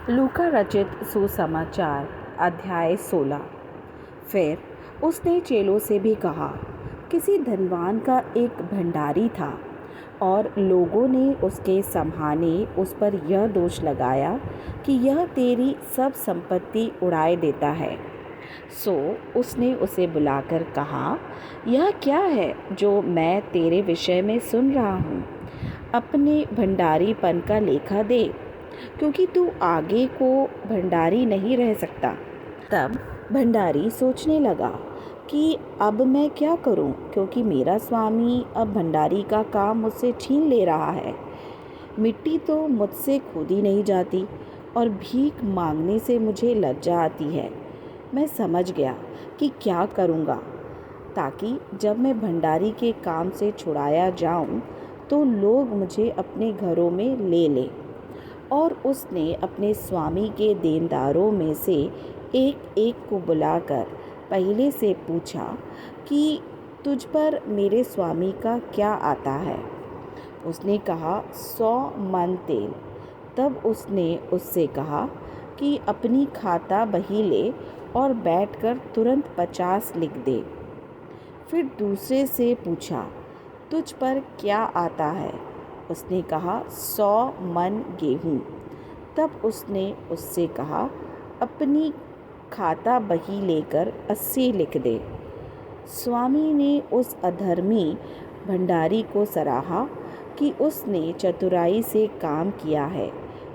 लूका रचित सुसमाचार अध्याय 16। फिर उसने चेलों से भी कहा, किसी धनवान का एक भंडारी था और लोगों ने उसके समाने उस पर यह दोष लगाया कि यह तेरी सब संपत्ति उड़ाए देता है। सो उसने उसे बुलाकर कहा, यह क्या है जो मैं तेरे विषय में सुन रहा हूँ? अपने भंडारीपन का लेखा दे, क्योंकि तू आगे को भंडारी नहीं रह सकता। तब भंडारी सोचने लगा कि अब मैं क्या करूं, क्योंकि मेरा स्वामी अब भंडारी का काम मुझसे छीन ले रहा है। मिट्टी तो मुझसे खोदी नहीं जाती और भीख मांगने से मुझे लज्जा आती है। मैं समझ गया कि क्या करूंगा, ताकि जब मैं भंडारी के काम से छुड़ाया जाऊं तो लोग मुझे अपने घरों में ले लें। और उसने अपने स्वामी के देनदारों में से एक एक को बुलाकर पहले से पूछा कि तुझ पर मेरे स्वामी का क्या आता है? उसने कहा, 100 मन तेल। तब उसने उससे कहा कि अपनी खाता बही ले और बैठकर तुरंत 50 लिख दे। फिर दूसरे से पूछा, तुझ पर क्या आता है? उसने कहा, 100 मन गेहूँ। तब उसने उससे कहा, अपनी खाता बही लेकर 80 लिख दे। स्वामी ने उस अधर्मी भंडारी को सराहा कि उसने चतुराई से काम किया है,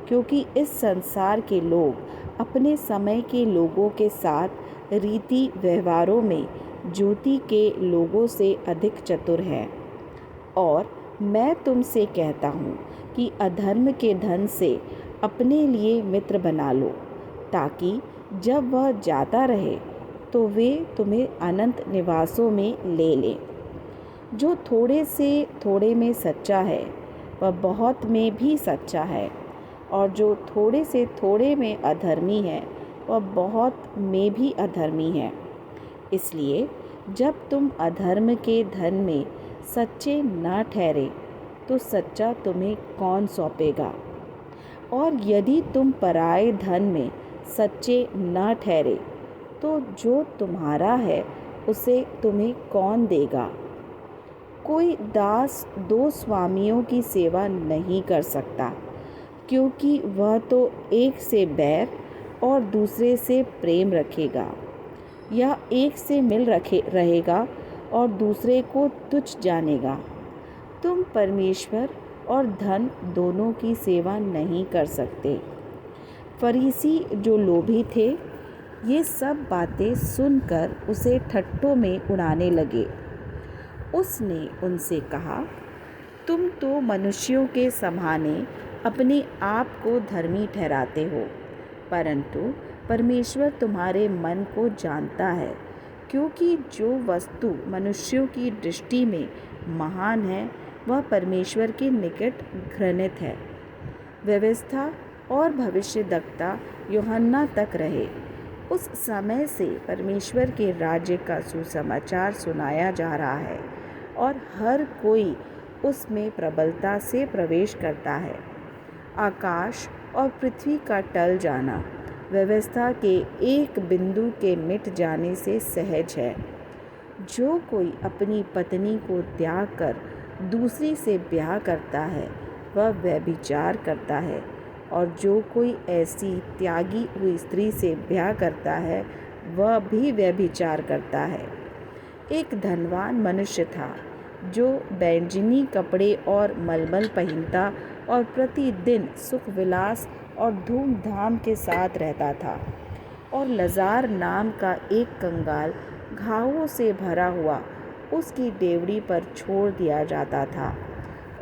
क्योंकि इस संसार के लोग अपने समय के लोगों के साथ रीति व्यवहारों में ज्योति के लोगों से अधिक चतुर है। और मैं तुमसे कहता हूँ कि अधर्म के धन से अपने लिए मित्र बना लो, ताकि जब वह जाता रहे तो वे तुम्हें अनंत निवासों में ले लें। जो थोड़े से थोड़े में सच्चा है वह बहुत में भी सच्चा है, और जो थोड़े से थोड़े में अधर्मी है वह बहुत में भी अधर्मी है। इसलिए जब तुम अधर्म के धन में सच्चे न ठहरे तो सच्चा तुम्हें कौन सौंपेगा? और यदि तुम पराए धन में सच्चे न ठहरे तो जो तुम्हारा है उसे तुम्हें कौन देगा? कोई दास दो स्वामियों की सेवा नहीं कर सकता, क्योंकि वह तो एक से बैर और दूसरे से प्रेम रखेगा, या एक से मिल रहेगा और दूसरे को तुच्छ जानेगा। तुम परमेश्वर और धन दोनों की सेवा नहीं कर सकते। फरीसी जो लोभी थे, ये सब बातें सुनकर उसे ठट्ठों में उड़ाने लगे। उसने उनसे कहा, तुम तो मनुष्यों के समाने अपने आप को धर्मी ठहराते हो, परंतु परमेश्वर तुम्हारे मन को जानता है, क्योंकि जो वस्तु मनुष्यों की दृष्टि में महान है वह परमेश्वर के निकट घृणित है। व्यवस्था और भविष्यद्वक्ता यूहन्ना तक रहे। उस समय से परमेश्वर के राज्य का सुसमाचार सुनाया जा रहा है, और हर कोई उसमें प्रबलता से प्रवेश करता है। आकाश और पृथ्वी का टल जाना व्यवस्था के एक बिंदु के मिट जाने से सहज है। जो कोई अपनी पत्नी को त्याग कर दूसरी से ब्याह करता है वह व्यभिचार करता है, और जो कोई ऐसी त्यागी हुई स्त्री से ब्याह करता है वह भी व्यभिचार करता है। एक धनवान मनुष्य था जो बैंजनी कपड़े और मलमल पहनता और प्रतिदिन सुख विलास और धूमधाम के साथ रहता था। और लजार नाम का एक कंगाल घावों से भरा हुआ उसकी डेवड़ी पर छोड़ दिया जाता था।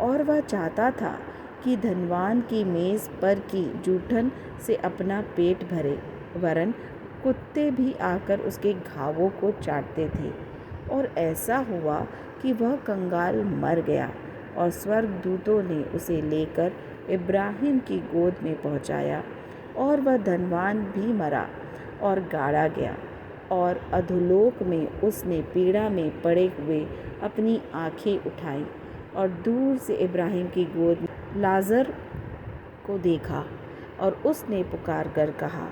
और वह चाहता था कि धनवान की मेज़ पर की जूठन से अपना पेट भरे, वरन कुत्ते भी आकर उसके घावों को चाटते थे। और ऐसा हुआ कि वह कंगाल मर गया, और स्वर्गदूतों ने उसे लेकर इब्राहिम की गोद में पहुंचाया। और वह धनवान भी मरा और गाड़ा गया, और अधोलोक में उसने पीड़ा में पड़े हुए अपनी आंखें उठाई और दूर से इब्राहिम की गोद में लाजर को देखा। और उसने पुकार कर कहा,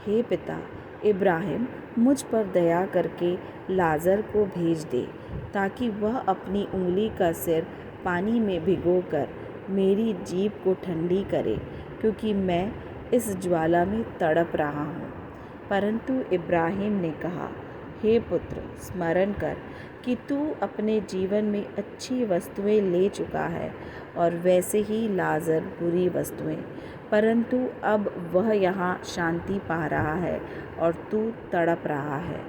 हे पिता इब्राहिम, मुझ पर दया करके लाजर को भेज दे, ताकि वह अपनी उंगली का सिर पानी में भिगोकर मेरी जीभ को ठंडी करे, क्योंकि मैं इस ज्वाला में तड़प रहा हूँ। परंतु इब्राहिम ने कहा, हे पुत्र, स्मरण कर कि तू अपने जीवन में अच्छी वस्तुएं ले चुका है और वैसे ही लाजर बुरी वस्तुएं, परंतु अब वह यहाँ शांति पा रहा है और तू तड़प रहा है।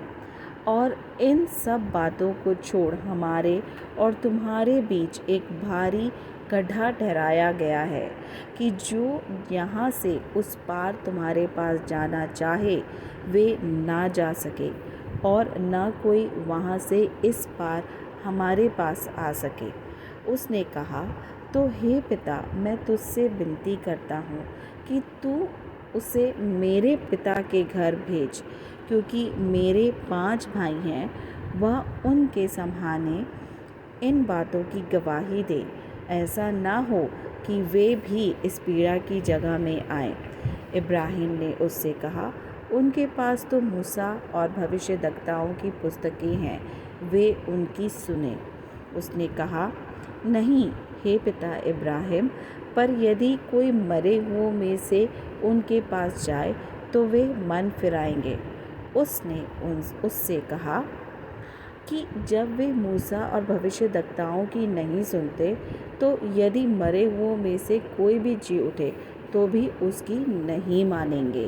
और इन सब बातों को छोड़ हमारे और तुम्हारे बीच एक भारी गड्ढा ठहराया गया है कि जो यहाँ से उस पार तुम्हारे पास जाना चाहे वे ना जा सके, और न कोई वहाँ से इस पार हमारे पास आ सके। उसने कहा, तो हे पिता, मैं तुझसे विनती करता हूँ कि तू उसे मेरे पिता के घर भेज, क्योंकि मेरे 5 भाई हैं। वह उनके सामने इन बातों की गवाही दे, ऐसा ना हो कि वे भी इस पीड़ा की जगह में आएं। इब्राहिम ने उससे कहा, उनके पास तो मूसा और भविष्यद्वक्ताओं की पुस्तकें हैं, वे उनकी सुने। उसने कहा, नहीं हे पिता इब्राहिम, पर यदि कोई मरे हुओं में से उनके पास जाए तो वे मन फिराएंगे। उसने उससे कहा कि जब वे मूसा और भविष्यद्वक्ताओं की नहीं सुनते, तो यदि मरे हुओं में से कोई भी जी उठे तो भी उसकी नहीं मानेंगे।